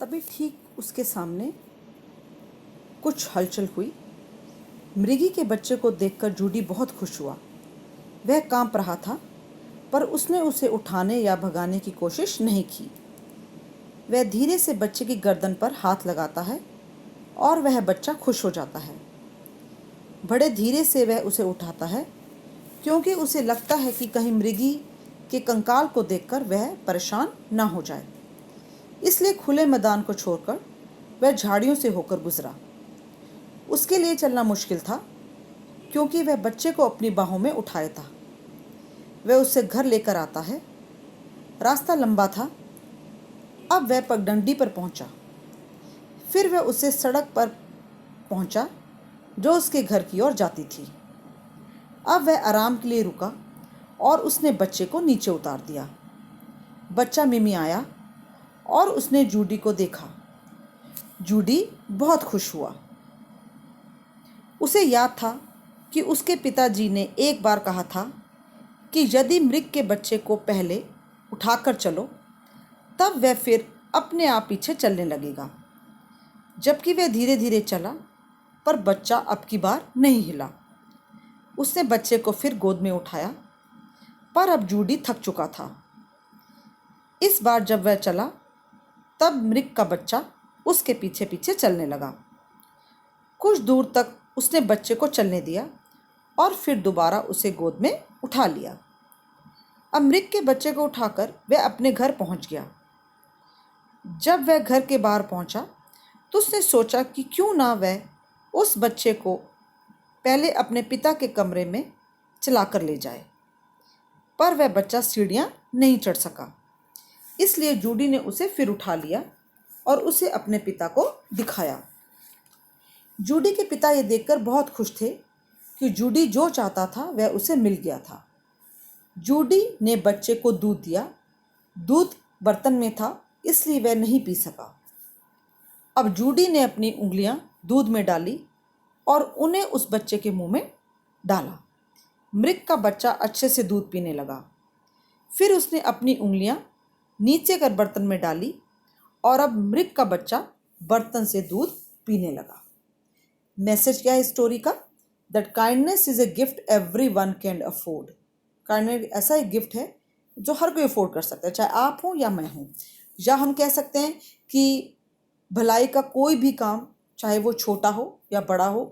तभी ठीक उसके सामने कुछ हलचल हुई। मृगी के बच्चे को देखकर जूडी बहुत खुश हुआ। वह कांप रहा था, पर उसने उसे उठाने या भगाने की कोशिश नहीं की। वह धीरे से बच्चे की गर्दन पर हाथ लगाता है और वह बच्चा खुश हो जाता है। बड़े धीरे से वह उसे उठाता है, क्योंकि उसे लगता है कि कहीं मृगी के कंकाल को देखकर वह परेशान ना हो जाए। इसलिए खुले मैदान को छोड़कर वह झाड़ियों से होकर गुजरा। उसके लिए चलना मुश्किल था, क्योंकि वह बच्चे को अपनी बाहों में उठाए था। वह उसे घर लेकर आता है। रास्ता लंबा था। अब वह पगडंडी पर पहुंचा। फिर वह उसे सड़क पर पहुंचा जो उसके घर की ओर जाती थी। अब वह आराम के लिए रुका और उसने बच्चे को नीचे उतार दिया। बच्चा मिमियाया और उसने जूडी को देखा। जूडी बहुत खुश हुआ। उसे याद था कि उसके पिताजी ने एक बार कहा था कि यदि मृग के बच्चे को पहले उठाकर चलो, तब वह फिर अपने आप पीछे चलने लगेगा। जबकि वह धीरे धीरे चला, पर बच्चा अब की बार नहीं हिला। उसने बच्चे को फिर गोद में उठाया, पर अब जूडी थक चुका था। इस बार जब वह चला, तब मृग का बच्चा उसके पीछे पीछे चलने लगा। कुछ दूर तक उसने बच्चे को चलने दिया और फिर दोबारा उसे गोद में उठा लिया। अब मृग के बच्चे को उठाकर वह अपने घर पहुंच गया। जब वह घर के बाहर पहुंचा, तो उसने सोचा कि क्यों ना वह उस बच्चे को पहले अपने पिता के कमरे में चला कर ले जाए। पर वह बच्चा सीढ़ियां नहीं चढ़ सका। इसलिए जूडी ने उसे फिर उठा लिया और उसे अपने पिता को दिखाया। जूडी के पिता ये देखकर बहुत खुश थे कि जूडी जो चाहता था वह उसे मिल गया था। जूडी ने बच्चे को दूध दिया। दूध बर्तन में था, इसलिए वह नहीं पी सका। अब जूडी ने अपनी उंगलियां दूध में डाली और उन्हें उस बच्चे के मुंह में डाला। मृग का बच्चा अच्छे से दूध पीने लगा। फिर उसने अपनी उंगलियां नीचे कर बर्तन में डाली और अब मृग का बच्चा बर्तन से दूध पीने लगा। मैसेज क्या है स्टोरी का? That kindness is a gift every one can afford. Kindness ऐसा एक गिफ्ट है जो हर कोई अफोर्ड कर सकता है, चाहे आप हो या मैं हूँ। या हम कह सकते हैं कि भलाई का कोई भी काम, चाहे वो छोटा हो या बड़ा हो,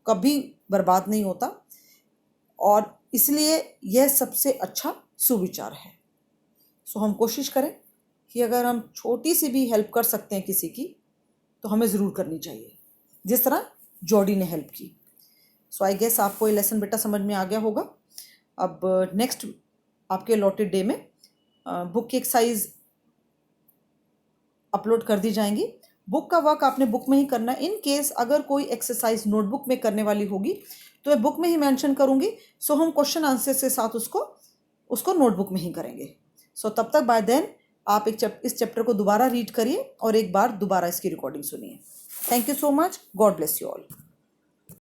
कभी बर्बाद नहीं होता। और इसलिए यह सबसे अच्छा सुविचार है। सो हम कोशिश करें कि अगर हम छोटी सी भी हेल्प कर सकते हैं किसी की, तो हमें ज़रूर करनी चाहिए, जिस तरह जॉडी ने हेल्प की। सो आई गेस आपको ये लेसन बेटा समझ में आ गया होगा। अब नेक्स्ट आपके अलॉटेड डे में बुक की एक्सरसाइज अपलोड कर दी जाएंगी। बुक का वर्क आपने बुक में ही करना है। इन केस अगर कोई एक्सरसाइज नोटबुक में करने वाली होगी, तो मैं बुक में ही मेंशन करूंगी। सो हम क्वेश्चन आंसर के साथ उसको नोटबुक में ही करेंगे। सो तब तक बाय देन आप इस चैप्टर को दोबारा रीड करिए और एक बार दोबारा इसकी रिकॉर्डिंग सुनिए। Thank you so much. God bless you all.